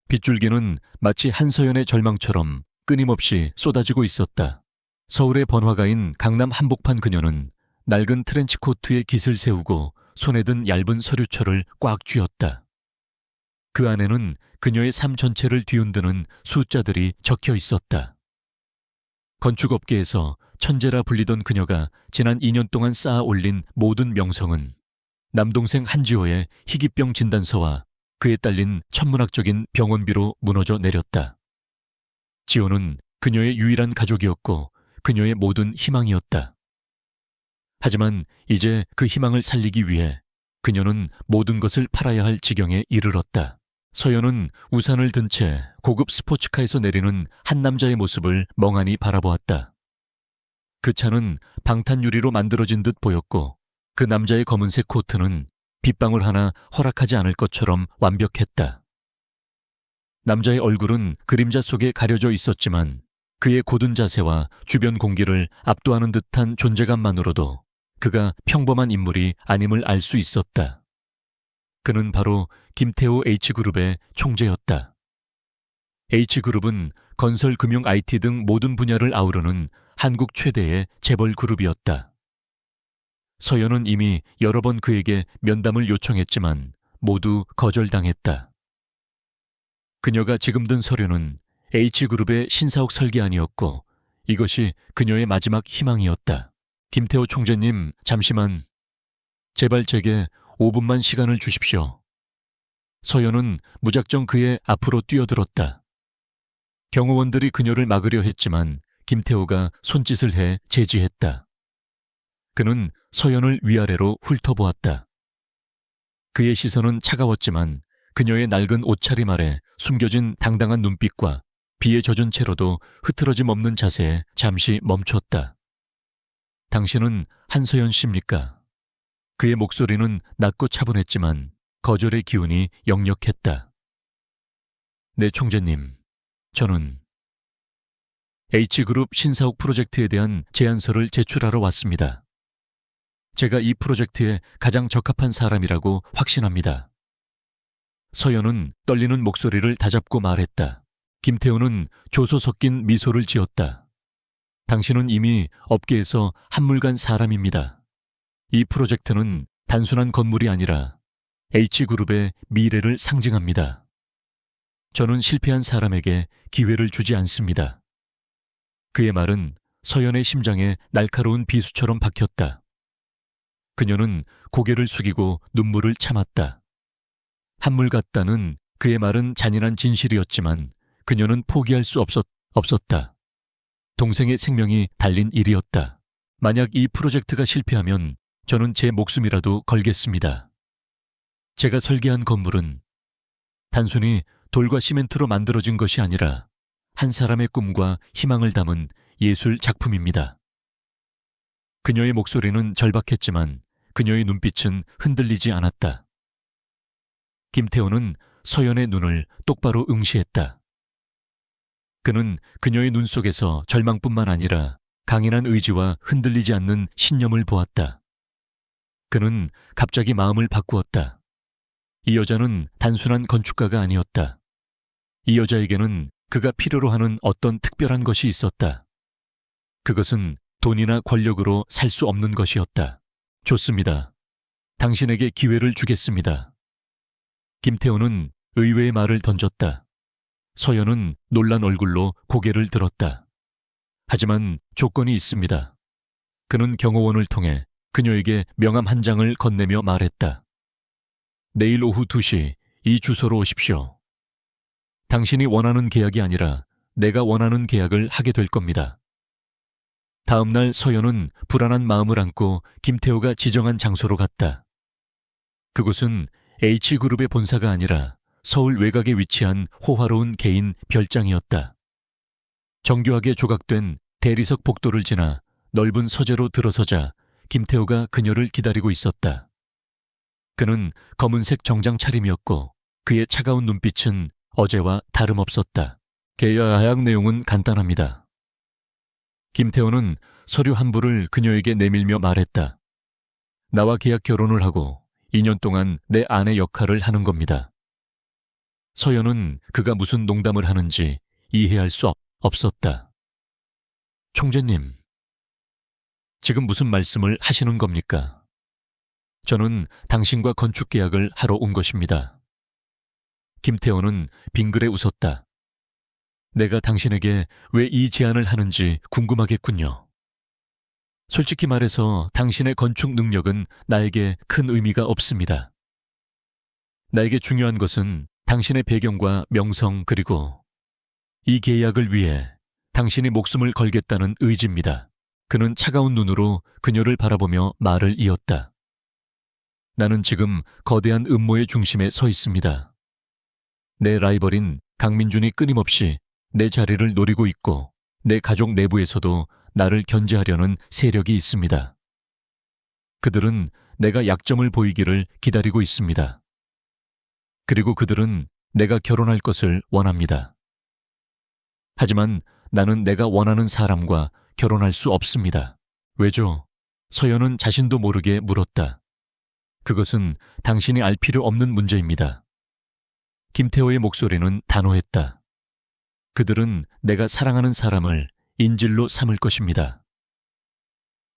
빗줄기는 마치 한서연의 절망처럼 끊임없이 쏟아지고 있었다. 서울의 번화가인 강남 한복판 그녀는 낡은 트렌치코트에 깃을 세우고 손에 든 얇은 서류철을 꽉 쥐었다. 그 안에는 그녀의 삶 전체를 뒤흔드는 숫자들이 적혀 있었다. 건축업계에서 천재라 불리던 그녀가 지난 2년 동안 쌓아 올린 모든 명성은 남동생 한지호의 희귀병 진단서와 그에 딸린 천문학적인 병원비로 무너져 내렸다. 지호는 그녀의 유일한 가족이었고 그녀의 모든 희망이었다. 하지만 이제 그 희망을 살리기 위해 그녀는 모든 것을 팔아야 할 지경에 이르렀다. 서연은 우산을 든 채 고급 스포츠카에서 내리는 한 남자의 모습을 멍하니 바라보았다. 그 차는 방탄유리로 만들어진 듯 보였고 그 남자의 검은색 코트는 빗방울 하나 허락하지 않을 것처럼 완벽했다. 남자의 얼굴은 그림자 속에 가려져 있었지만 그의 고든 자세와 주변 공기를 압도하는 듯한 존재감만으로도 그가 평범한 인물이 아님을 알 수 있었다. 그는 바로 김태호 H그룹의 총재였다. H그룹은 건설, 금융, IT 등 모든 분야를 아우르는 한국 최대의 재벌 그룹이었다. 서연은 이미 여러 번 그에게 면담을 요청했지만 모두 거절당했다. 그녀가 지금 든 서류는 H그룹의 신사옥 설계안이었고 이것이 그녀의 마지막 희망이었다. 김태호 총재님, 잠시만. 제발 제게 5분만 시간을 주십시오. 서연은 무작정 그의 앞으로 뛰어들었다. 경호원들이 그녀를 막으려 했지만 김태호가 손짓을 해 제지했다. 그는 서연을 위아래로 훑어보았다. 그의 시선은 차가웠지만 그녀의 낡은 옷차림 아래 숨겨진 당당한 눈빛과 비에 젖은 채로도 흐트러짐 없는 자세에 잠시 멈췄다. 당신은 한서연 씨입니까? 그의 목소리는 낮고 차분했지만 거절의 기운이 역력했다. 네, 총재님. 저는 H그룹 신사옥 프로젝트에 대한 제안서를 제출하러 왔습니다. 제가 이 프로젝트에 가장 적합한 사람이라고 확신합니다. 서연은 떨리는 목소리를 다잡고 말했다. 김태호는 조소 섞인 미소를 지었다. 당신은 이미 업계에서 한물간 사람입니다. 이 프로젝트는 단순한 건물이 아니라 H그룹의 미래를 상징합니다. 저는 실패한 사람에게 기회를 주지 않습니다. 그의 말은 서연의 심장에 날카로운 비수처럼 박혔다. 그녀는 고개를 숙이고 눈물을 참았다. 한물 같다는 그의 말은 잔인한 진실이었지만 그녀는 포기할 수 없었다. 동생의 생명이 달린 일이었다. 만약 이 프로젝트가 실패하면 저는 제 목숨이라도 걸겠습니다. 제가 설계한 건물은 단순히 돌과 시멘트로 만들어진 것이 아니라 한 사람의 꿈과 희망을 담은 예술 작품입니다. 그녀의 목소리는 절박했지만 그녀의 눈빛은 흔들리지 않았다. 김태호는 서연의 눈을 똑바로 응시했다. 그는 그녀의 눈 속에서 절망뿐만 아니라 강인한 의지와 흔들리지 않는 신념을 보았다. 그는 갑자기 마음을 바꾸었다. 이 여자는 단순한 건축가가 아니었다. 이 여자에게는 그가 필요로 하는 어떤 특별한 것이 있었다. 그것은 돈이나 권력으로 살 수 없는 것이었다. 좋습니다. 당신에게 기회를 주겠습니다. 김태호는 의외의 말을 던졌다. 서연은 놀란 얼굴로 고개를 들었다. 하지만 조건이 있습니다. 그는 경호원을 통해 그녀에게 명함 한 장을 건네며 말했다. 내일 오후 2시 이 주소로 오십시오. 당신이 원하는 계약이 아니라 내가 원하는 계약을 하게 될 겁니다. 다음 날 서연은 불안한 마음을 안고 김태호가 지정한 장소로 갔다. 그곳은 H그룹의 본사가 아니라 서울 외곽에 위치한 호화로운 개인 별장이었다. 정교하게 조각된 대리석 복도를 지나 넓은 서재로 들어서자 김태호가 그녀를 기다리고 있었다. 그는 검은색 정장 차림이었고 그의 차가운 눈빛은 어제와 다름없었다. 계약 내용은 간단합니다. 김태호는 서류 한 부를 그녀에게 내밀며 말했다. 나와 계약 결혼을 하고 2년 동안 내 아내 역할을 하는 겁니다. 서연은 그가 무슨 농담을 하는지 이해할 수 없었다. 총재님, 지금 무슨 말씀을 하시는 겁니까? 저는 당신과 건축 계약을 하러 온 것입니다. 김태호는 빙그레 웃었다. 내가 당신에게 왜 이 제안을 하는지 궁금하겠군요. 솔직히 말해서 당신의 건축 능력은 나에게 큰 의미가 없습니다. 나에게 중요한 것은 당신의 배경과 명성 그리고 이 계약을 위해 당신이 목숨을 걸겠다는 의지입니다. 그는 차가운 눈으로 그녀를 바라보며 말을 이었다. 나는 지금 거대한 음모의 중심에 서 있습니다. 내 라이벌인 강민준이 끊임없이 내 자리를 노리고 있고 내 가족 내부에서도 나를 견제하려는 세력이 있습니다. 그들은 내가 약점을 보이기를 기다리고 있습니다. 그리고 그들은 내가 결혼할 것을 원합니다. 하지만 나는 내가 원하는 사람과 결혼할 수 없습니다. 왜죠? 서연은 자신도 모르게 물었다. 그것은 당신이 알 필요 없는 문제입니다. 김태호의 목소리는 단호했다. 그들은 내가 사랑하는 사람을 인질로 삼을 것입니다.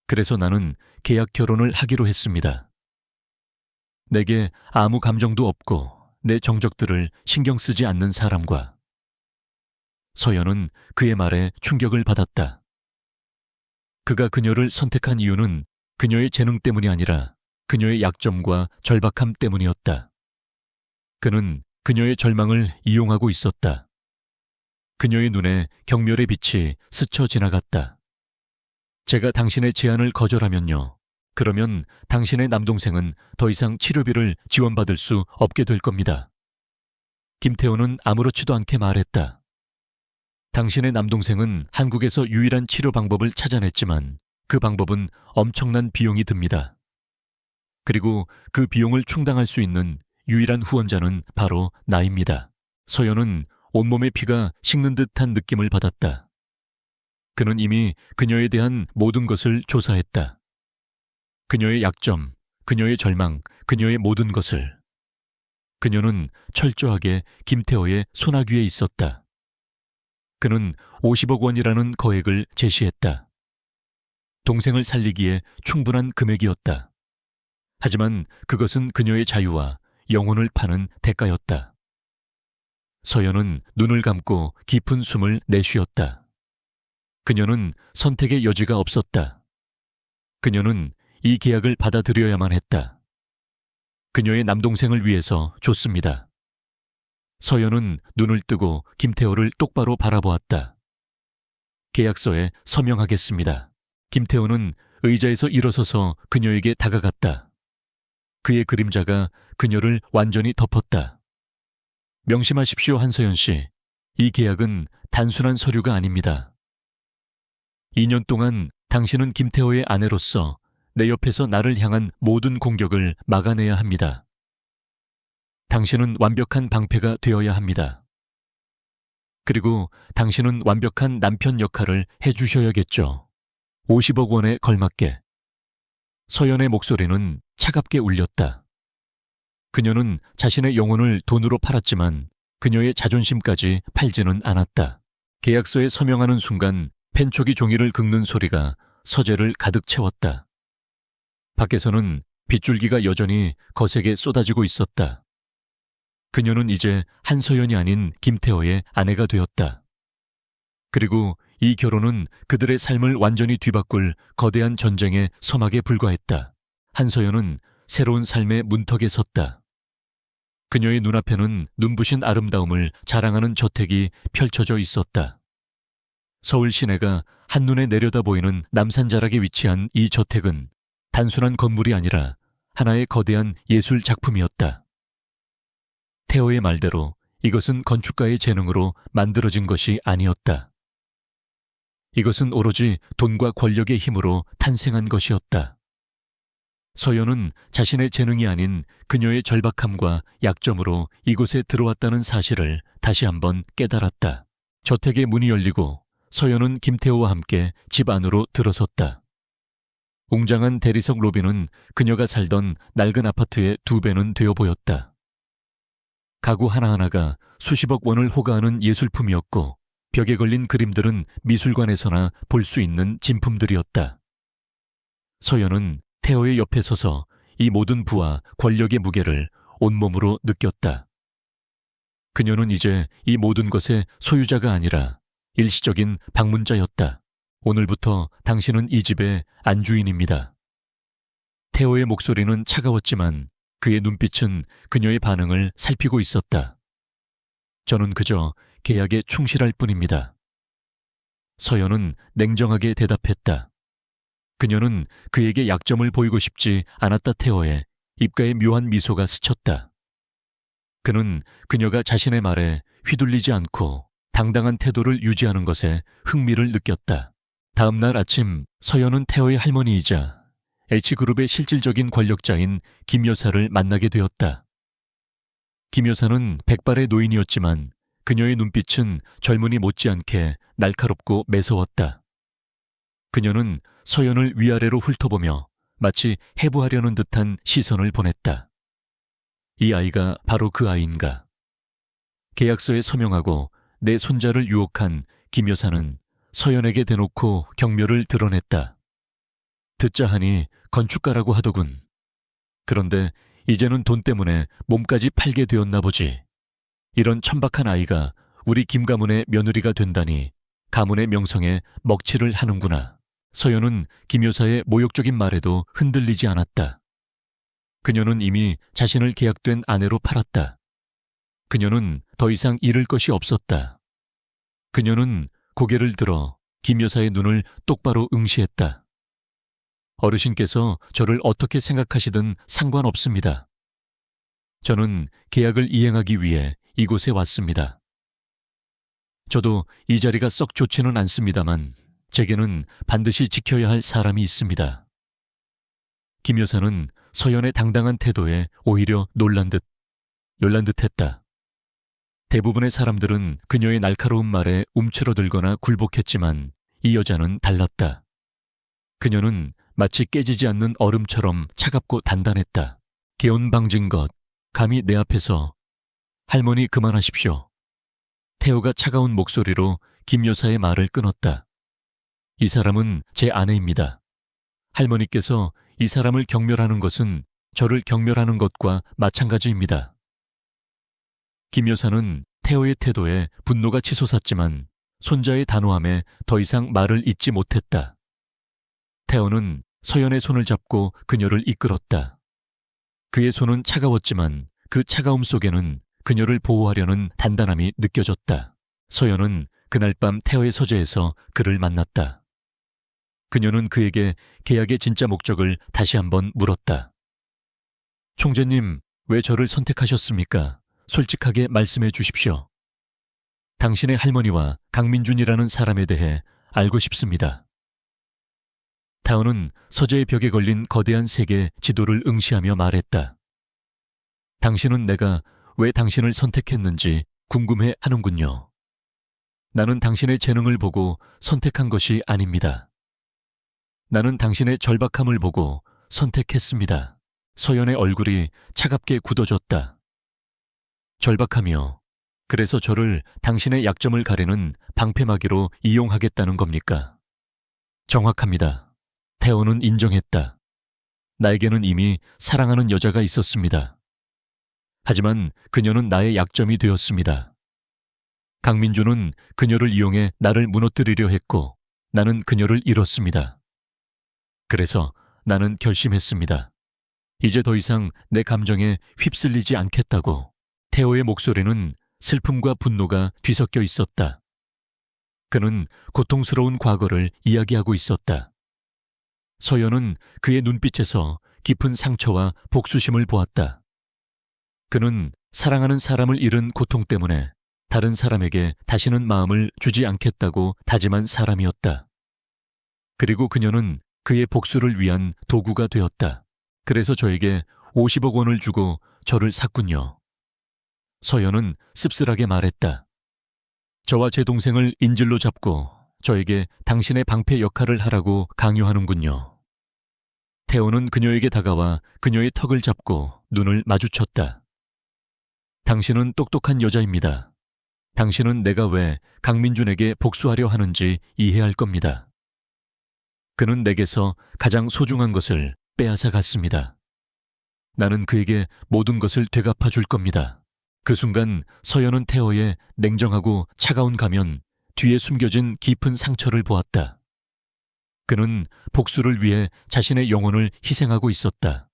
그래서 나는 계약 결혼을 하기로 했습니다. 내게 아무 감정도 없고 내 정적들을 신경 쓰지 않는 사람과. 서연은 그의 말에 충격을 받았다. 그가 그녀를 선택한 이유는 그녀의 재능 때문이 아니라 그녀의 약점과 절박함 때문이었다. 그는 그녀의 절망을 이용하고 있었다. 그녀의 눈에 경멸의 빛이 스쳐 지나갔다. 제가 당신의 제안을 거절하면요. 그러면 당신의 남동생은 더 이상 치료비를 지원받을 수 없게 될 겁니다. 김태호는 아무렇지도 않게 말했다. 당신의 남동생은 한국에서 유일한 치료 방법을 찾아냈지만 그 방법은 엄청난 비용이 듭니다. 그리고 그 비용을 충당할 수 있는 유일한 후원자는 바로 나입니다. 서연은 온몸의 피가 식는 듯한 느낌을 받았다. 그는 이미 그녀에 대한 모든 것을 조사했다. 그녀의 약점, 그녀의 절망, 그녀의 모든 것을. 그녀는 철저하게 김태호의 손아귀에 있었다. 그는 50억 원이라는 거액을 제시했다. 동생을 살리기에 충분한 금액이었다. 하지만 그것은 그녀의 자유와 영혼을 파는 대가였다. 서연은 눈을 감고 깊은 숨을 내쉬었다. 그녀는 선택의 여지가 없었다. 그녀는 이 계약을 받아들여야만 했다. 그녀의 남동생을 위해서 좋습니다. 서연은 눈을 뜨고 김태호를 똑바로 바라보았다. 계약서에 서명하겠습니다. 김태호는 의자에서 일어서서 그녀에게 다가갔다. 그의 그림자가 그녀를 완전히 덮었다. 명심하십시오, 한서연 씨. 이 계약은 단순한 서류가 아닙니다. 2년 동안 당신은 김태호의 아내로서 내 옆에서 나를 향한 모든 공격을 막아내야 합니다. 당신은 완벽한 방패가 되어야 합니다. 그리고 당신은 완벽한 남편 역할을 해주셔야겠죠. 50억 원에 걸맞게. 서연의 목소리는 차갑게 울렸다. 그녀는 자신의 영혼을 돈으로 팔았지만 그녀의 자존심까지 팔지는 않았다. 계약서에 서명하는 순간 펜촉이 종이를 긁는 소리가 서재를 가득 채웠다. 밖에서는 빗줄기가 여전히 거세게 쏟아지고 있었다. 그녀는 이제 한서연이 아닌 김태호의 아내가 되었다. 그리고 이 결혼은 그들의 삶을 완전히 뒤바꿀 거대한 전쟁의 서막에 불과했다. 한서연은 새로운 삶의 문턱에 섰다. 그녀의 눈앞에는 눈부신 아름다움을 자랑하는 저택이 펼쳐져 있었다. 서울 시내가 한눈에 내려다 보이는 남산자락에 위치한 이 저택은 단순한 건물이 아니라 하나의 거대한 예술 작품이었다. 태호의 말대로 이것은 건축가의 재능으로 만들어진 것이 아니었다. 이것은 오로지 돈과 권력의 힘으로 탄생한 것이었다. 서연은 자신의 재능이 아닌 그녀의 절박함과 약점으로 이곳에 들어왔다는 사실을 다시 한번 깨달았다. 저택의 문이 열리고 서연은 김태호와 함께 집 안으로 들어섰다. 웅장한 대리석 로비는 그녀가 살던 낡은 아파트의 2배는 되어 보였다. 가구 하나하나가 수십억 원을 호가하는 예술품이었고 벽에 걸린 그림들은 미술관에서나 볼 수 있는 진품들이었다. 서연은 태호의 옆에 서서 이 모든 부와 권력의 무게를 온몸으로 느꼈다. 그녀는 이제 이 모든 것의 소유자가 아니라 일시적인 방문자였다. 오늘부터 당신은 이 집의 안주인입니다. 태호의 목소리는 차가웠지만 그의 눈빛은 그녀의 반응을 살피고 있었다. 저는 그저 계약에 충실할 뿐입니다. 서연은 냉정하게 대답했다. 그녀는 그에게 약점을 보이고 싶지 않았다. 태호의 입가에 묘한 미소가 스쳤다. 그는 그녀가 자신의 말에 휘둘리지 않고 당당한 태도를 유지하는 것에 흥미를 느꼈다. 다음 날 아침 서연은 태호의 할머니이자 H그룹의 실질적인 권력자인 김 여사를 만나게 되었다. 김 여사는 백발의 노인이었지만 그녀의 눈빛은 젊은이 못지않게 날카롭고 매서웠다. 그녀는 서연을 위아래로 훑어보며 마치 해부하려는 듯한 시선을 보냈다. 이 아이가 바로 그 아이인가? 계약서에 서명하고 내 손자를 유혹한 김 여사는 서연에게 대놓고 경멸을 드러냈다. 듣자 하니 건축가라고 하더군. 그런데 이제는 돈 때문에 몸까지 팔게 되었나 보지. 이런 천박한 아이가 우리 김 가문의 며느리가 된다니 가문의 명성에 먹칠을 하는구나. 서연은 김 여사의 모욕적인 말에도 흔들리지 않았다. 그녀는 이미 자신을 계약된 아내로 팔았다. 그녀는 더 이상 잃을 것이 없었다. 그녀는 고개를 들어 김 여사의 눈을 똑바로 응시했다. 어르신께서 저를 어떻게 생각하시든 상관없습니다. 저는 계약을 이행하기 위해 이곳에 왔습니다. 저도 이 자리가 썩 좋지는 않습니다만 제게는 반드시 지켜야 할 사람이 있습니다. 김 여사는 서연의 당당한 태도에 오히려 놀란 듯 했다. 대부분의 사람들은 그녀의 날카로운 말에 움츠러들거나 굴복했지만 이 여자는 달랐다. 그녀는 마치 깨지지 않는 얼음처럼 차갑고 단단했다. 개온방진 것, 감히 내 앞에서. 할머니 그만하십시오. 태호가 차가운 목소리로 김 여사의 말을 끊었다. 이 사람은 제 아내입니다. 할머니께서 이 사람을 경멸하는 것은 저를 경멸하는 것과 마찬가지입니다. 김 여사는 태호의 태도에 분노가 치솟았지만 손자의 단호함에 더 이상 말을 잇지 못했다. 태호는 서연의 손을 잡고 그녀를 이끌었다. 그의 손은 차가웠지만 그 차가움 속에는 그녀를 보호하려는 단단함이 느껴졌다. 서연은 그날 밤 태호의 서재에서 그를 만났다. 그녀는 그에게 계약의 진짜 목적을 다시 한번 물었다. 총재님, 왜 저를 선택하셨습니까? 솔직하게 말씀해 주십시오. 당신의 할머니와 강민준이라는 사람에 대해 알고 싶습니다. 타오는 서재의 벽에 걸린 거대한 색의 지도를 응시하며 말했다. 당신은 내가 왜 당신을 선택했는지 궁금해 하는군요. 나는 당신의 재능을 보고 선택한 것이 아닙니다. 나는 당신의 절박함을 보고 선택했습니다. 서연의 얼굴이 차갑게 굳어졌다. 절박함이요. 그래서 저를 당신의 약점을 가리는 방패막이로 이용하겠다는 겁니까? 정확합니다. 태호는 인정했다. 나에게는 이미 사랑하는 여자가 있었습니다. 하지만 그녀는 나의 약점이 되었습니다. 강민주는 그녀를 이용해 나를 무너뜨리려 했고 나는 그녀를 잃었습니다. 그래서 나는 결심했습니다. 이제 더 이상 내 감정에 휩쓸리지 않겠다고. 태호의 목소리는 슬픔과 분노가 뒤섞여 있었다. 그는 고통스러운 과거를 이야기하고 있었다. 서연은 그의 눈빛에서 깊은 상처와 복수심을 보았다. 그는 사랑하는 사람을 잃은 고통 때문에 다른 사람에게 다시는 마음을 주지 않겠다고 다짐한 사람이었다. 그리고 그녀는 그의 복수를 위한 도구가 되었다. 그래서 저에게 50억 원을 주고 저를 샀군요. 서연은 씁쓸하게 말했다. 저와 제 동생을 인질로 잡고 저에게 당신의 방패 역할을 하라고 강요하는군요. 태호는 그녀에게 다가와 그녀의 턱을 잡고 눈을 마주쳤다. 당신은 똑똑한 여자입니다. 당신은 내가 왜 강민준에게 복수하려 하는지 이해할 겁니다. 그는 내게서 가장 소중한 것을 빼앗아 갔습니다. 나는 그에게 모든 것을 되갚아 줄 겁니다. 그 순간 서연은 태호의 냉정하고 차가운 가면 뒤에 숨겨진 깊은 상처를 보았다. 그는 복수를 위해 자신의 영혼을 희생하고 있었다.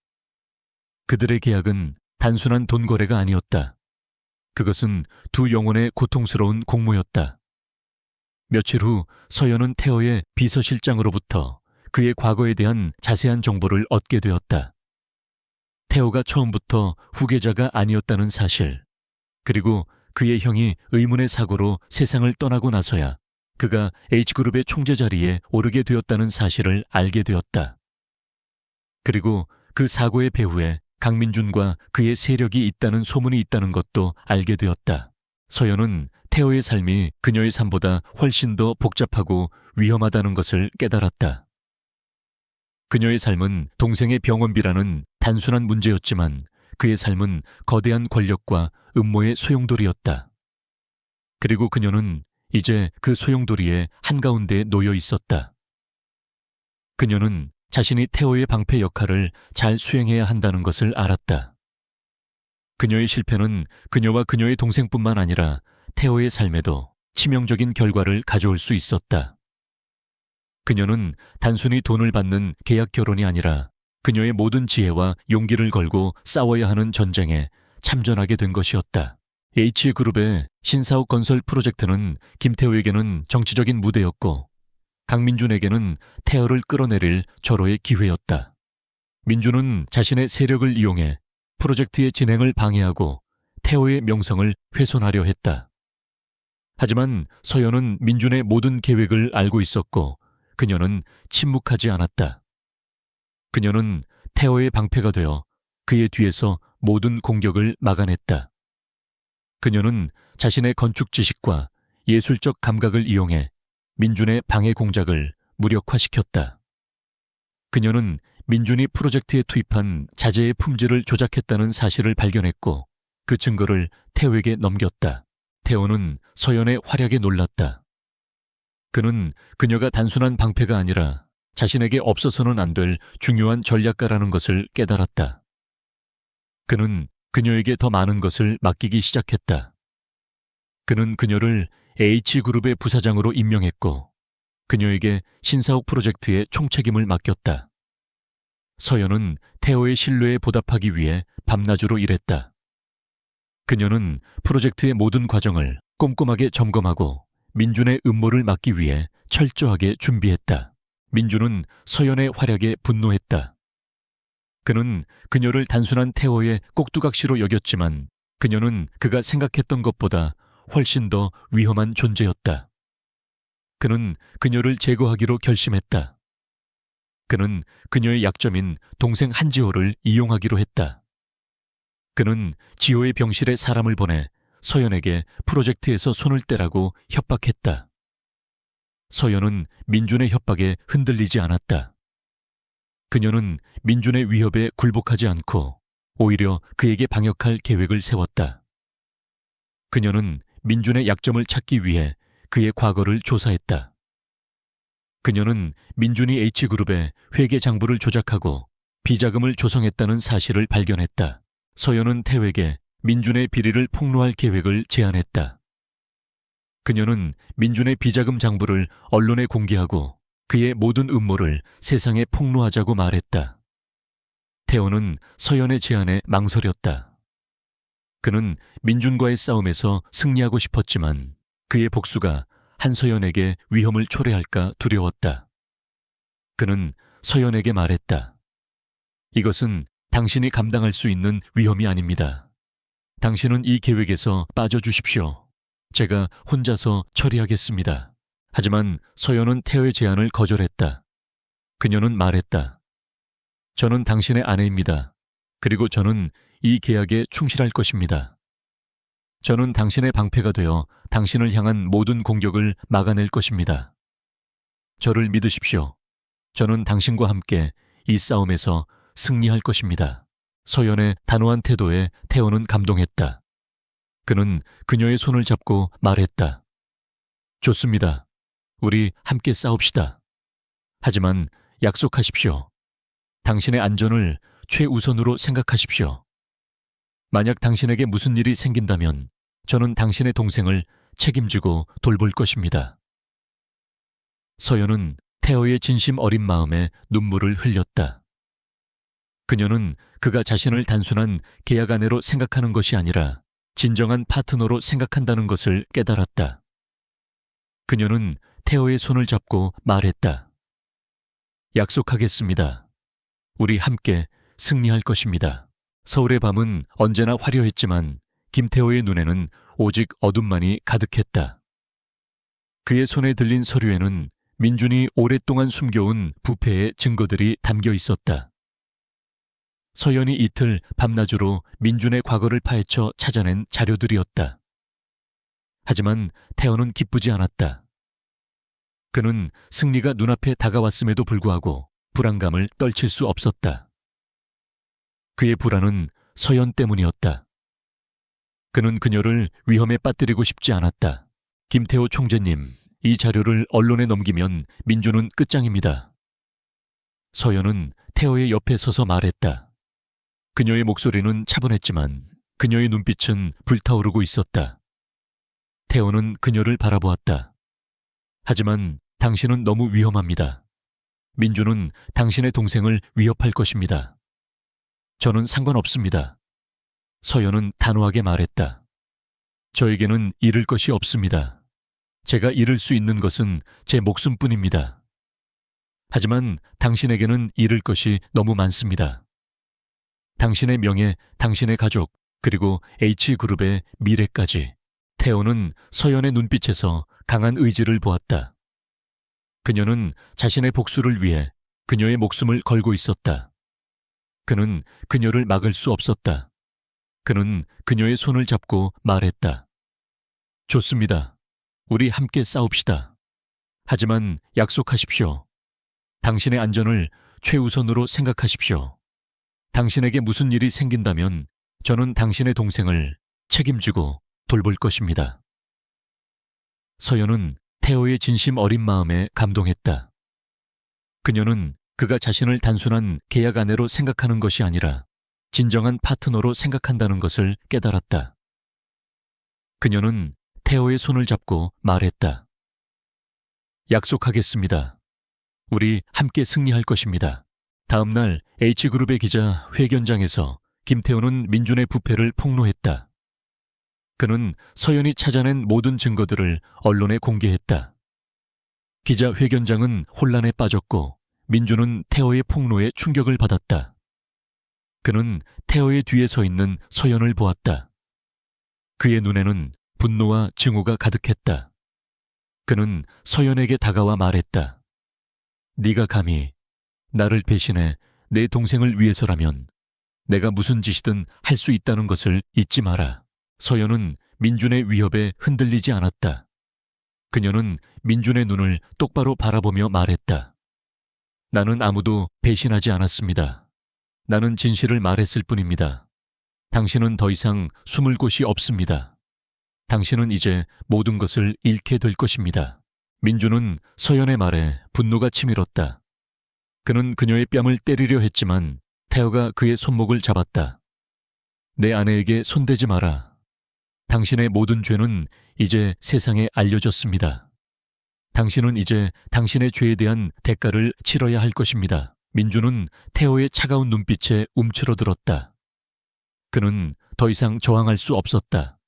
그들의 계약은 단순한 돈 거래가 아니었다. 그것은 두 영혼의 고통스러운 공모였다. 며칠 후 서연은 태호의 비서실장으로부터 그의 과거에 대한 자세한 정보를 얻게 되었다. 태호가 처음부터 후계자가 아니었다는 사실, 그리고 그의 형이 의문의 사고로 세상을 떠나고 나서야 그가 H그룹의 총재 자리에 오르게 되었다는 사실을 알게 되었다. 그리고 그 사고의 배후에 강민준과 그의 세력이 있다는 소문이 있다는 것도 알게 되었다. 서연은 태호의 삶이 그녀의 삶보다 훨씬 더 복잡하고 위험하다는 것을 깨달았다. 그녀의 삶은 동생의 병원비라는 단순한 문제였지만 그의 삶은 거대한 권력과 음모의 소용돌이였다. 그리고 그녀는 이제 그 소용돌이의 한가운데에 놓여 있었다. 그녀는 자신이 태호의 방패 역할을 잘 수행해야 한다는 것을 알았다. 그녀의 실패는 그녀와 그녀의 동생뿐만 아니라 태호의 삶에도 치명적인 결과를 가져올 수 있었다. 그녀는 단순히 돈을 받는 계약 결혼이 아니라 그녀의 모든 지혜와 용기를 걸고 싸워야 하는 전쟁에 참전하게 된 것이었다. H그룹의 신사옥 건설 프로젝트는 김태호에게는 정치적인 무대였고 강민준에게는 태호를 끌어내릴 절호의 기회였다. 민준은 자신의 세력을 이용해 프로젝트의 진행을 방해하고 태호의 명성을 훼손하려 했다. 하지만 서연은 민준의 모든 계획을 알고 있었고 그녀는 침묵하지 않았다. 그녀는 태호의 방패가 되어 그의 뒤에서 모든 공격을 막아냈다. 그녀는 자신의 건축 지식과 예술적 감각을 이용해 민준의 방해 공작을 무력화시켰다. 그녀는 민준이 프로젝트에 투입한 자재의 품질을 조작했다는 사실을 발견했고 그 증거를 태호에게 넘겼다. 태호는 서연의 활약에 놀랐다. 그는 그녀가 단순한 방패가 아니라 자신에게 없어서는 안 될 중요한 전략가라는 것을 깨달았다. 그는 그녀에게 더 많은 것을 맡기기 시작했다. 그는 그녀를 H그룹의 부사장으로 임명했고 그녀에게 신사옥 프로젝트의 총책임을 맡겼다. 서연은 태호의 신뢰에 보답하기 위해 밤낮으로 일했다. 그녀는 프로젝트의 모든 과정을 꼼꼼하게 점검하고 민준의 음모를 막기 위해 철저하게 준비했다. 민준은 서연의 활약에 분노했다. 그는 그녀를 단순한 태호의 꼭두각시로 여겼지만 그녀는 그가 생각했던 것보다 훨씬 더 위험한 존재였다. 그는 그녀를 제거하기로 결심했다. 그는 그녀의 약점인 동생 한지호를 이용하기로 했다. 그는 지호의 병실에 사람을 보내 서연에게 프로젝트에서 손을 떼라고 협박했다. 서연은 민준의 협박에 흔들리지 않았다. 그녀는 민준의 위협에 굴복하지 않고 오히려 그에게 방역할 계획을 세웠다. 그녀는 민준의 약점을 찾기 위해 그의 과거를 조사했다. 그녀는 민준이 H그룹의 회계 장부를 조작하고 비자금을 조성했다는 사실을 발견했다. 서연은 태호에게 민준의 비리를 폭로할 계획을 제안했다. 그녀는 민준의 비자금 장부를 언론에 공개하고 그의 모든 음모를 세상에 폭로하자고 말했다. 태호는 서연의 제안에 망설였다. 그는 민준과의 싸움에서 승리하고 싶었지만 그의 복수가 한서연에게 위험을 초래할까 두려웠다. 그는 서연에게 말했다. 이것은 당신이 감당할 수 있는 위험이 아닙니다. 당신은 이 계획에서 빠져주십시오. 제가 혼자서 처리하겠습니다. 하지만 서연은 태호의 제안을 거절했다. 그녀는 말했다. 저는 당신의 아내입니다. 그리고 저는 이 계약에 충실할 것입니다. 저는 당신의 방패가 되어 당신을 향한 모든 공격을 막아낼 것입니다. 저를 믿으십시오. 저는 당신과 함께 이 싸움에서 승리할 것입니다. 서연의 단호한 태도에 태호는 감동했다. 그는 그녀의 손을 잡고 말했다. 좋습니다. 우리 함께 싸웁시다. 하지만 약속하십시오. 당신의 안전을 최우선으로 생각하십시오. 만약 당신에게 무슨 일이 생긴다면 저는 당신의 동생을 책임지고 돌볼 것입니다. 서연은 태호의 진심 어린 마음에 눈물을 흘렸다. 그녀는 그가 자신을 단순한 계약 아내로 생각하는 것이 아니라 진정한 파트너로 생각한다는 것을 깨달았다. 그녀는 태호의 손을 잡고 말했다. 약속하겠습니다. 우리 함께 승리할 것입니다. 서울의 밤은 언제나 화려했지만 김태호의 눈에는 오직 어둠만이 가득했다. 그의 손에 들린 서류에는 민준이 오랫동안 숨겨온 부패의 증거들이 담겨 있었다. 서연이 이틀 밤낮으로 민준의 과거를 파헤쳐 찾아낸 자료들이었다. 하지만 태호는 기쁘지 않았다. 그는 승리가 눈앞에 다가왔음에도 불구하고 불안감을 떨칠 수 없었다. 그의 불안은 서연 때문이었다. 그는 그녀를 위험에 빠뜨리고 싶지 않았다. 김태호 총재님, 이 자료를 언론에 넘기면 민준은 끝장입니다. 서연은 태호의 옆에 서서 말했다. 그녀의 목소리는 차분했지만 그녀의 눈빛은 불타오르고 있었다. 태호는 그녀를 바라보았다. 하지만 당신은 너무 위험합니다. 민준은 당신의 동생을 위협할 것입니다. 저는 상관없습니다. 서연은 단호하게 말했다. 저에게는 잃을 것이 없습니다. 제가 잃을 수 있는 것은 제 목숨뿐입니다. 하지만 당신에게는 잃을 것이 너무 많습니다. 당신의 명예, 당신의 가족, 그리고 H그룹의 미래까지. 태호는 서연의 눈빛에서 강한 의지를 보았다. 그녀는 자신의 복수를 위해 그녀의 목숨을 걸고 있었다. 그는 그녀를 막을 수 없었다. 그는 그녀의 손을 잡고 말했다. 좋습니다. 우리 함께 싸웁시다. 하지만 약속하십시오. 당신의 안전을 최우선으로 생각하십시오. 당신에게 무슨 일이 생긴다면 저는 당신의 동생을 책임지고 돌볼 것입니다. 서연은 태호의 진심 어린 마음에 감동했다. 그녀는 그가 자신을 단순한 계약 아내로 생각하는 것이 아니라 진정한 파트너로 생각한다는 것을 깨달았다. 그녀는 태호의 손을 잡고 말했다. 약속하겠습니다. 우리 함께 승리할 것입니다. 다음 날 H그룹의 기자 회견장에서 김태호는 민준의 부패를 폭로했다. 그는 서연이 찾아낸 모든 증거들을 언론에 공개했다. 기자 회견장은 혼란에 빠졌고 민준은 태호의 폭로에 충격을 받았다. 그는 태호의 뒤에 서 있는 서연을 보았다. 그의 눈에는 분노와 증오가 가득했다. 그는 서연에게 다가와 말했다. 네가 감히 나를 배신해 내 동생을 위해서라면 내가 무슨 짓이든 할 수 있다는 것을 잊지 마라. 서연은 민준의 위협에 흔들리지 않았다. 그녀는 민준의 눈을 똑바로 바라보며 말했다. 나는 아무도 배신하지 않았습니다. 나는 진실을 말했을 뿐입니다. 당신은 더 이상 숨을 곳이 없습니다. 당신은 이제 모든 것을 잃게 될 것입니다. 민준은 서연의 말에 분노가 치밀었다. 그는 그녀의 뺨을 때리려 했지만 태호가 그의 손목을 잡았다. 내 아내에게 손대지 마라. 당신의 모든 죄는 이제 세상에 알려졌습니다. 당신은 이제 당신의 죄에 대한 대가를 치러야 할 것입니다. 민준은 태호의 차가운 눈빛에 움츠러들었다. 그는 더 이상 저항할 수 없었다.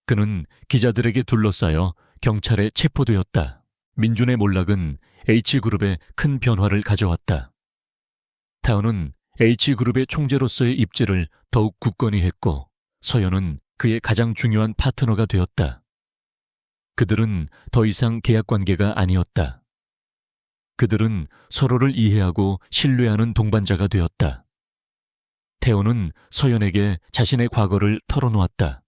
그는 기자들에게 둘러싸여 경찰에 체포되었다. 민준의 몰락은 H그룹에 큰 변화를 가져왔다. 태호는 H그룹의 총재로서의 입지를 더욱 굳건히 했고 서연은 그의 가장 중요한 파트너가 되었다. 그들은 더 이상 계약관계가 아니었다. 그들은 서로를 이해하고 신뢰하는 동반자가 되었다. 태호는 서연에게 자신의 과거를 털어놓았다.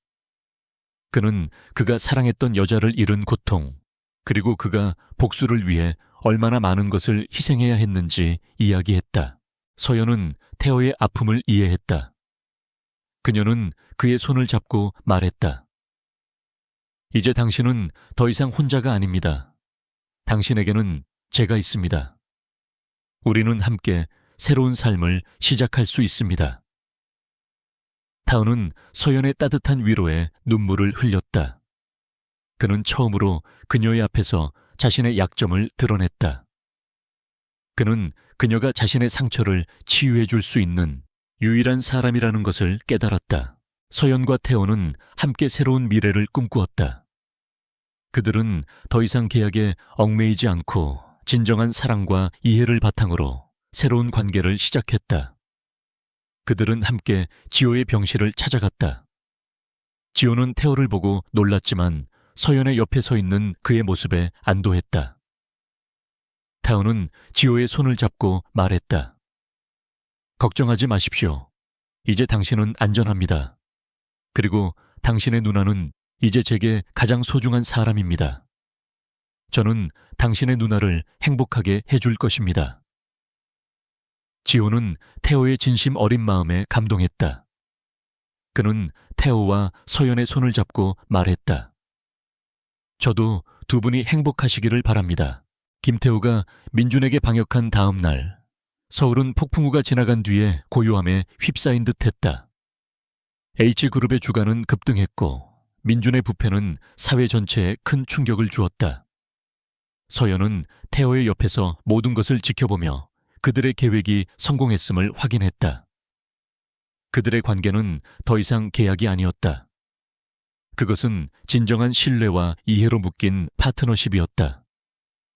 그는 그가 사랑했던 여자를 잃은 고통, 그리고 그가 복수를 위해 얼마나 많은 것을 희생해야 했는지 이야기했다. 서연은 태호의 아픔을 이해했다. 그녀는 그의 손을 잡고 말했다. 이제 당신은 더 이상 혼자가 아닙니다. 당신에게는 제가 있습니다. 우리는 함께 새로운 삶을 시작할 수 있습니다. 타운은 서연의 따뜻한 위로에 눈물을 흘렸다. 그는 처음으로 그녀의 앞에서 자신의 약점을 드러냈다. 그는 그녀가 자신의 상처를 치유해 줄 수 있는 유일한 사람이라는 것을 깨달았다. 서연과 태호는 함께 새로운 미래를 꿈꾸었다. 그들은 더 이상 계약에 얽매이지 않고 진정한 사랑과 이해를 바탕으로 새로운 관계를 시작했다. 그들은 함께 지호의 병실을 찾아갔다. 지호는 태호를 보고 놀랐지만 서연의 옆에 서 있는 그의 모습에 안도했다. 태호는 지호의 손을 잡고 말했다. 걱정하지 마십시오. 이제 당신은 안전합니다. 그리고 당신의 누나는 이제 제게 가장 소중한 사람입니다. 저는 당신의 누나를 행복하게 해줄 것입니다. 지호는 태호의 진심 어린 마음에 감동했다. 그는 태호와 서연의 손을 잡고 말했다. 저도 두 분이 행복하시기를 바랍니다. 김태호가 민준에게 방역한 다음 날, 서울은 폭풍우가 지나간 뒤에 고요함에 휩싸인 듯했다. H그룹의 주가는 급등했고 민준의 부패는 사회 전체에 큰 충격을 주었다. 서연은 태호의 옆에서 모든 것을 지켜보며 그들의 계획이 성공했음을 확인했다. 그들의 관계는 더 이상 계약이 아니었다. 그것은 진정한 신뢰와 이해로 묶인 파트너십이었다.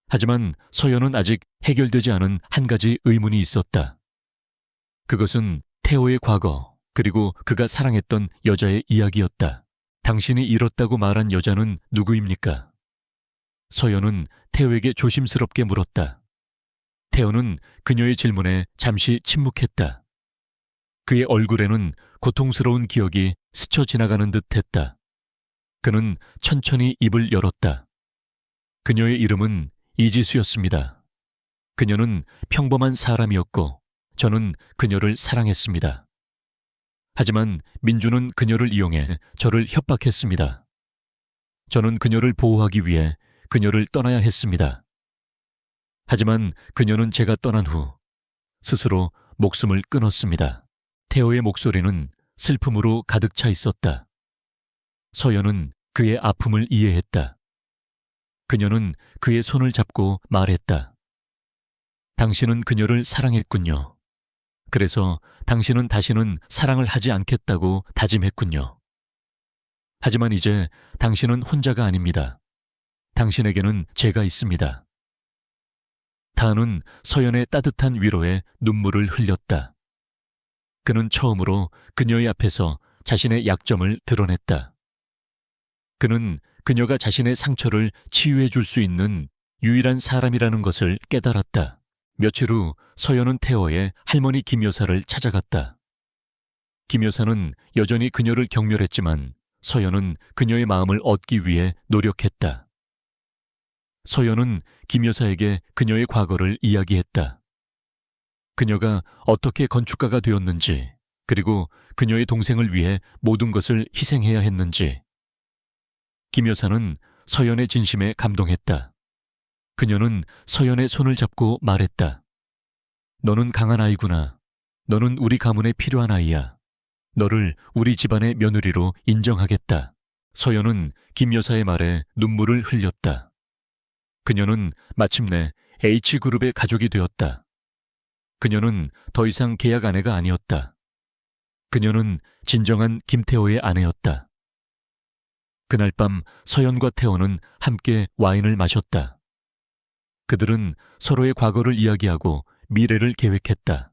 하지만 서연은 아직 해결되지 않은 한 가지 의문이 있었다. 그것은 태호의 과거, 그리고 그가 사랑했던 여자의 이야기였다. 당신이 잃었다고 말한 여자는 누구입니까? 서연은 태호에게 조심스럽게 물었다. 태호는 그녀의 질문에 잠시 침묵했다. 그의 얼굴에는 고통스러운 기억이 스쳐 지나가는 듯했다. 그는 천천히 입을 열었다. 그녀의 이름은 이지수였습니다. 그녀는 평범한 사람이었고 저는 그녀를 사랑했습니다. 하지만 민주는 그녀를 이용해 저를 협박했습니다. 저는 그녀를 보호하기 위해 그녀를 떠나야 했습니다. 하지만 그녀는 제가 떠난 후 스스로 목숨을 끊었습니다. 태호의 목소리는 슬픔으로 가득 차 있었다. 서연은 그의 아픔을 이해했다. 그녀는 그의 손을 잡고 말했다. 당신은 그녀를 사랑했군요. 그래서 당신은 다시는 사랑을 하지 않겠다고 다짐했군요. 하지만 이제 당신은 혼자가 아닙니다. 당신에게는 제가 있습니다. 다은은 서연의 따뜻한 위로에 눈물을 흘렸다. 그는 처음으로 그녀의 앞에서 자신의 약점을 드러냈다. 그는 그녀가 자신의 상처를 치유해 줄 수 있는 유일한 사람이라는 것을 깨달았다. 며칠 후 서연은 태호의 할머니 김 여사를 찾아갔다. 김 여사는 여전히 그녀를 경멸했지만 서연은 그녀의 마음을 얻기 위해 노력했다. 서연은 김 여사에게 그녀의 과거를 이야기했다. 그녀가 어떻게 건축가가 되었는지, 그리고 그녀의 동생을 위해 모든 것을 희생해야 했는지. 김 여사는 서연의 진심에 감동했다. 그녀는 서연의 손을 잡고 말했다. 너는 강한 아이구나. 너는 우리 가문에 필요한 아이야. 너를 우리 집안의 며느리로 인정하겠다. 서연은 김 여사의 말에 눈물을 흘렸다. 그녀는 마침내 H그룹의 가족이 되었다. 그녀는 더 이상 계약 아내가 아니었다. 그녀는 진정한 김태호의 아내였다. 그날 밤 서연과 태호는 함께 와인을 마셨다. 그들은 서로의 과거를 이야기하고 미래를 계획했다.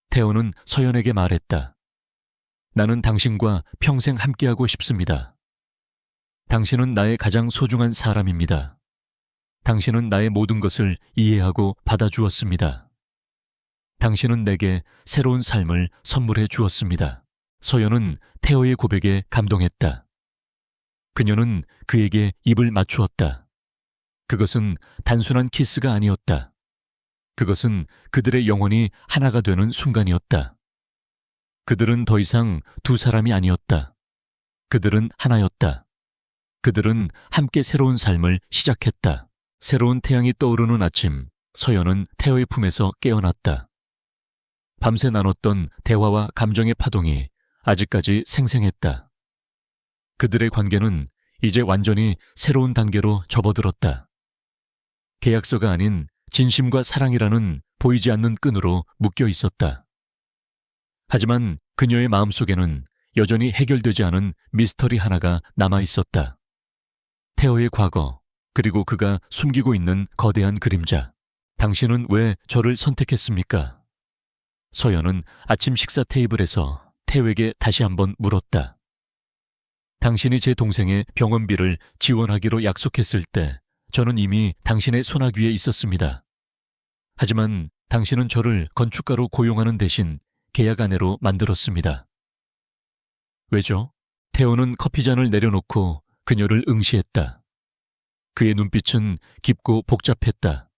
태호는 서연에게 말했다. 나는 당신과 평생 함께하고 싶습니다. 당신은 나의 가장 소중한 사람입니다. 당신은 나의 모든 것을 이해하고 받아주었습니다. 당신은 내게 새로운 삶을 선물해 주었습니다. 서연은 태호의 고백에 감동했다. 그녀는 그에게 입을 맞추었다. 그것은 단순한 키스가 아니었다. 그것은 그들의 영혼이 하나가 되는 순간이었다. 그들은 더 이상 두 사람이 아니었다. 그들은 하나였다. 그들은 함께 새로운 삶을 시작했다. 새로운 태양이 떠오르는 아침, 서연은 태호의 품에서 깨어났다. 밤새 나눴던 대화와 감정의 파동이 아직까지 생생했다. 그들의 관계는 이제 완전히 새로운 단계로 접어들었다. 계약서가 아닌 진심과 사랑이라는 보이지 않는 끈으로 묶여 있었다. 하지만 그녀의 마음속에는 여전히 해결되지 않은 미스터리 하나가 남아 있었다. 태호의 과거, 그리고 그가 숨기고 있는 거대한 그림자. 당신은 왜 저를 선택했습니까? 서연은 아침 식사 테이블에서 태호에게 다시 한번 물었다. 당신이 제 동생의 병원비를 지원하기로 약속했을 때 저는 이미 당신의 손아귀에 있었습니다. 하지만 당신은 저를 건축가로 고용하는 대신 계약 아내로 만들었습니다. 왜죠? 태호는 커피잔을 내려놓고 그녀를 응시했다. 그의 눈빛은 깊고 복잡했다.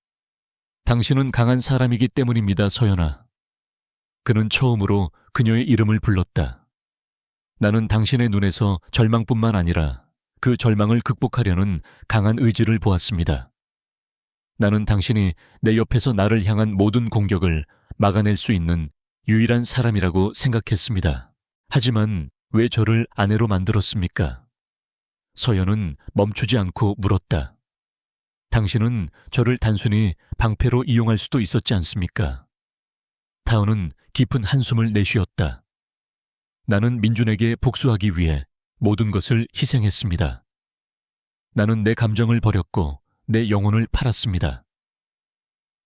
당신은 강한 사람이기 때문입니다, 서연아. 그는 처음으로 그녀의 이름을 불렀다. 나는 당신의 눈에서 절망뿐만 아니라 그 절망을 극복하려는 강한 의지를 보았습니다. 나는 당신이 내 옆에서 나를 향한 모든 공격을 막아낼 수 있는 유일한 사람이라고 생각했습니다. 하지만 왜 저를 아내로 만들었습니까? 서연은 멈추지 않고 물었다. 당신은 저를 단순히 방패로 이용할 수도 있었지 않습니까? 타오는 깊은 한숨을 내쉬었다. 나는 민준에게 복수하기 위해 모든 것을 희생했습니다. 나는 내 감정을 버렸고 내 영혼을 팔았습니다.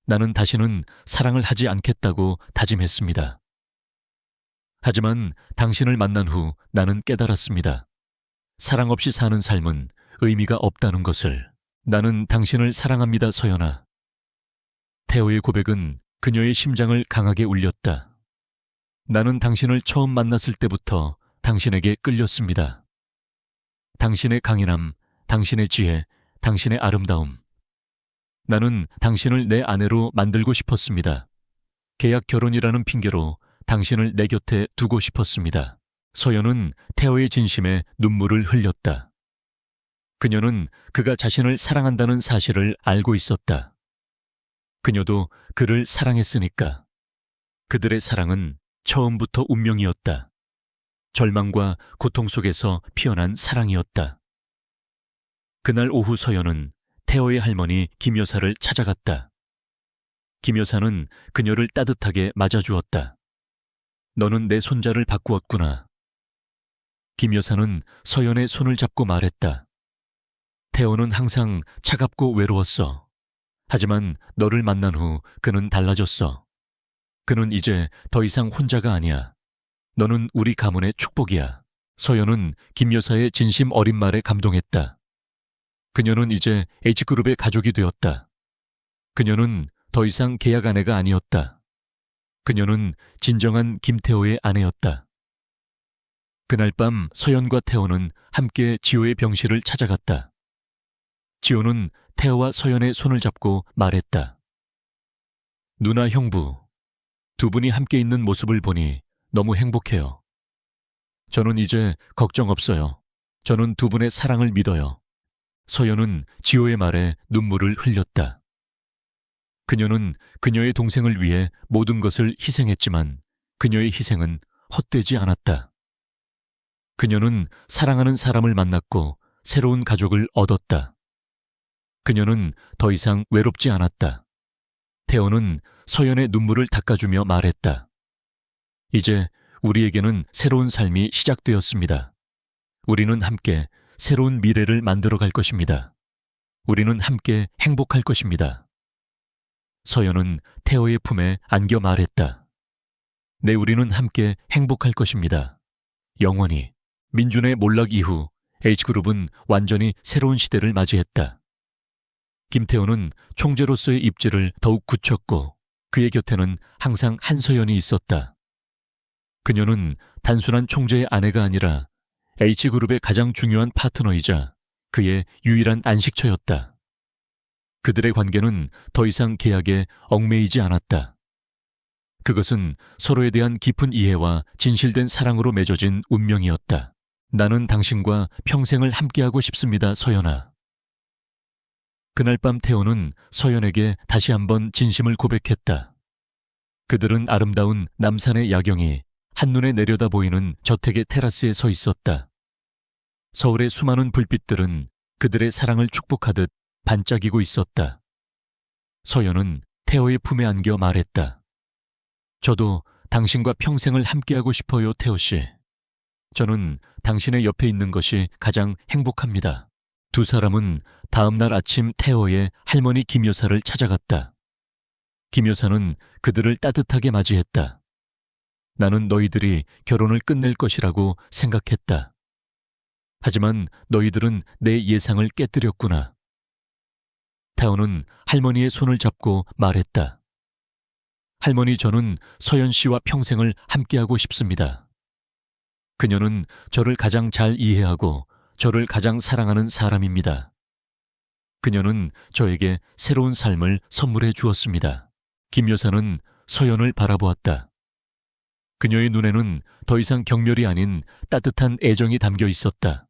나는 다시는 사랑을 하지 않겠다고 다짐했습니다. 하지만 당신을 만난 후 나는 깨달았습니다. 사랑 없이 사는 삶은 의미가 없다는 것을. 나는 당신을 사랑합니다, 서연아. 태호의 고백은 그녀의 심장을 강하게 울렸다. 나는 당신을 처음 만났을 때부터 당신에게 끌렸습니다. 당신의 강인함, 당신의 지혜, 당신의 아름다움. 나는 당신을 내 아내로 만들고 싶었습니다. 계약 결혼이라는 핑계로 당신을 내 곁에 두고 싶었습니다. 서연은 태호의 진심에 눈물을 흘렸다. 그녀는 그가 자신을 사랑한다는 사실을 알고 있었다. 그녀도 그를 사랑했으니까. 그들의 사랑은 처음부터 운명이었다. 절망과 고통 속에서 피어난 사랑이었다. 그날 오후 서연은 태호의 할머니 김 여사를 찾아갔다. 김 여사는 그녀를 따뜻하게 맞아주었다. 너는 내 손자를 바꾸었구나. 김 여사는 서연의 손을 잡고 말했다. 태호는 항상 차갑고 외로웠어. 하지만 너를 만난 후 그는 달라졌어. 그는 이제 더 이상 혼자가 아니야. 너는 우리 가문의 축복이야. 서연은 김 여사의 진심 어린 말에 감동했다. 그녀는 이제 H그룹의 가족이 되었다. 그녀는 더 이상 계약 아내가 아니었다. 그녀는 진정한 김태호의 아내였다. 그날 밤 서연과 태호는 함께 지호의 병실을 찾아갔다. 지호는 태호와 서연의 손을 잡고 말했다. 누나 형부, 두 분이 함께 있는 모습을 보니 너무 행복해요. 저는 이제 걱정 없어요. 저는 두 분의 사랑을 믿어요. 서연은 지호의 말에 눈물을 흘렸다. 그녀는 그녀의 동생을 위해 모든 것을 희생했지만 그녀의 희생은 헛되지 않았다. 그녀는 사랑하는 사람을 만났고 새로운 가족을 얻었다. 그녀는 더 이상 외롭지 않았다. 태호는 서연의 눈물을 닦아주며 말했다. 이제 우리에게는 새로운 삶이 시작되었습니다. 우리는 함께 새로운 미래를 만들어 갈 것입니다. 우리는 함께 행복할 것입니다. 서연은 태호의 품에 안겨 말했다. 네, 우리는 함께 행복할 것입니다. 영원히. 민준의 몰락 이후 H그룹은 완전히 새로운 시대를 맞이했다. 김태호는 총재로서의 입지를 더욱 굳혔고 그의 곁에는 항상 한서연이 있었다. 그녀는 단순한 총재의 아내가 아니라 H그룹의 가장 중요한 파트너이자 그의 유일한 안식처였다. 그들의 관계는 더 이상 계약에 얽매이지 않았다. 그것은 서로에 대한 깊은 이해와 진실된 사랑으로 맺어진 운명이었다. 나는 당신과 평생을 함께하고 싶습니다, 서연아. 그날 밤 태호는 서연에게 다시 한번 진심을 고백했다. 그들은 아름다운 남산의 야경이 한눈에 내려다 보이는 저택의 테라스에 서 있었다. 서울의 수많은 불빛들은 그들의 사랑을 축복하듯 반짝이고 있었다. 서연은 태호의 품에 안겨 말했다. 저도 당신과 평생을 함께하고 싶어요, 태호 씨. 저는 당신의 옆에 있는 것이 가장 행복합니다. 두 사람은 다음 날 아침 태호의 할머니 김 여사를 찾아갔다. 김 여사는 그들을 따뜻하게 맞이했다. 나는 너희들이 결혼을 끝낼 것이라고 생각했다. 하지만 너희들은 내 예상을 깨뜨렸구나. 태호는 할머니의 손을 잡고 말했다. 할머니, 저는 서연 씨와 평생을 함께하고 싶습니다. 그녀는 저를 가장 잘 이해하고 저를 가장 사랑하는 사람입니다. 그녀는 저에게 새로운 삶을 선물해 주었습니다. 김 여사는 서연을 바라보았다. 그녀의 눈에는 더 이상 경멸이 아닌 따뜻한 애정이 담겨 있었다.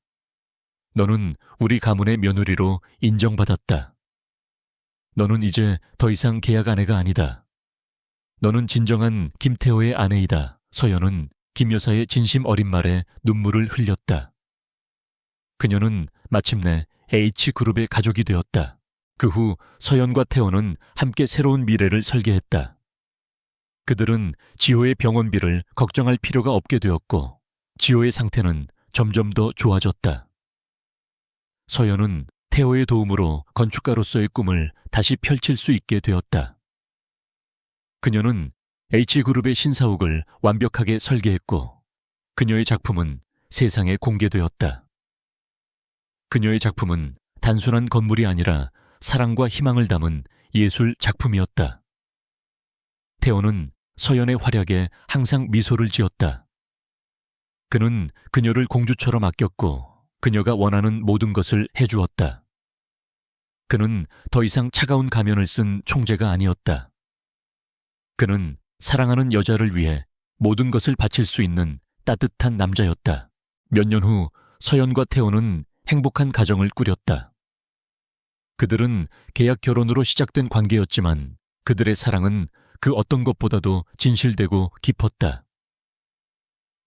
너는 우리 가문의 며느리로 인정받았다. 너는 이제 더 이상 계약 아내가 아니다. 너는 진정한 김태호의 아내이다. 서연은 김 여사의 진심 어린 말에 눈물을 흘렸다. 그녀는 마침내 H그룹의 가족이 되었다. 그 후 서연과 태호는 함께 새로운 미래를 설계했다. 그들은 지호의 병원비를 걱정할 필요가 없게 되었고 지호의 상태는 점점 더 좋아졌다. 서연은 태호의 도움으로 건축가로서의 꿈을 다시 펼칠 수 있게 되었다. 그녀는 H그룹의 신사옥을 완벽하게 설계했고 그녀의 작품은 세상에 공개되었다. 그녀의 작품은 단순한 건물이 아니라 사랑과 희망을 담은 예술 작품이었다. 태호는 서연의 활약에 항상 미소를 지었다. 그는 그녀를 공주처럼 아꼈고 그녀가 원하는 모든 것을 해주었다. 그는 더 이상 차가운 가면을 쓴 총재가 아니었다. 그는 사랑하는 여자를 위해 모든 것을 바칠 수 있는 따뜻한 남자였다. 몇 년 후 서연과 태호는 행복한 가정을 꾸렸다. 그들은 계약 결혼으로 시작된 관계였지만 그들의 사랑은 그 어떤 것보다도 진실되고 깊었다.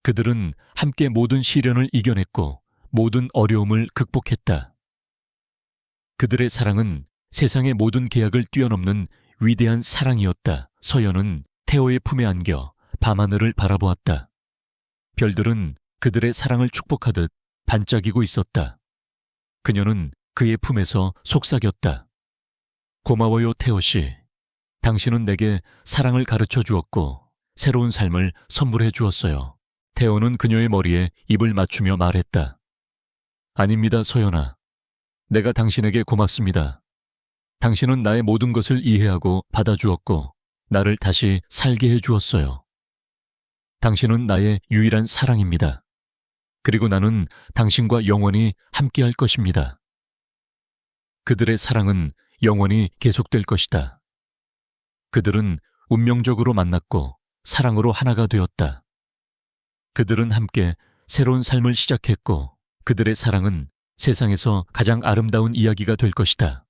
그들은 함께 모든 시련을 이겨냈고 모든 어려움을 극복했다. 그들의 사랑은 세상의 모든 계약을 뛰어넘는 위대한 사랑이었다. 서연은 태호의 품에 안겨 밤하늘을 바라보았다. 별들은 그들의 사랑을 축복하듯 반짝이고 있었다. 그녀는 그의 품에서 속삭였다. 고마워요, 태호 씨. 당신은 내게 사랑을 가르쳐 주었고 새로운 삶을 선물해 주었어요. 태호는 그녀의 머리에 입을 맞추며 말했다. 아닙니다, 서연아. 내가 당신에게 고맙습니다. 당신은 나의 모든 것을 이해하고 받아주었고 나를 다시 살게 해주었어요. 당신은 나의 유일한 사랑입니다. 그리고 나는 당신과 영원히 함께할 것입니다. 그들의 사랑은 영원히 계속될 것이다. 그들은 운명적으로 만났고 사랑으로 하나가 되었다. 그들은 함께 새로운 삶을 시작했고 그들의 사랑은 세상에서 가장 아름다운 이야기가 될 것이다.